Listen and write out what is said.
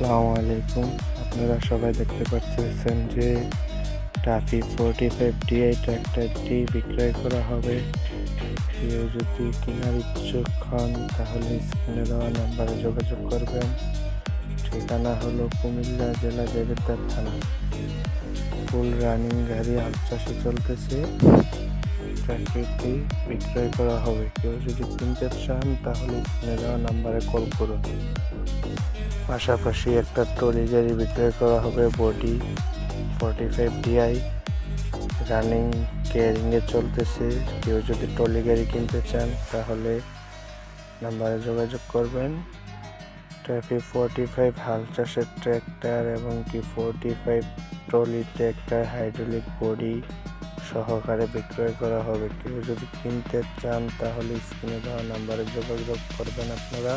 আসসালামু আলাইকুম। আপনারা সবাই দেখতে পাচ্ছেন যে টাফি 45DI ট্র্যাক্টরটি বিক্রয় করা হবে। কেউ যদি কেনার ইচ্ছুক হন তাহলে স্ক্রিনে দেওয়া নাম্বারে যোগাযোগ করবেন। ঠিকানা হলো কুমিল্লা জেলা জগদ্দার থানা। ফুল রানিং গাড়ি হাল চাষে চলতেছে। ট্র্যাক্টরটি বিক্রয় করা হবে। কেউ যদি কিনতে চান তাহলে স্ক্রিনে দেওয়া নাম্বারে কল করুন। পাশাপাশি একটা ট্রলি গাড়ি বিক্রয় করা হবে। বডি 45DI রানিং কেয়ারিংয়ে চলতেছে। কেউ যদি ট্রলি গাড়ি কিনতে চান তাহলে নাম্বারে যোগাযোগ করবেন। টাফি 45 হাল চাষের ট্র্যাক্টর এবং 45 ট্রলি ট্র্যাক্টর হাইড্রোলিক বডি সহকারে বিক্রয় করা হবে। কেউ যদি কিনতে চান তাহলে স্ক্রিনে দেওয়া নাম্বারে যোগাযোগ করবেন আপনারা।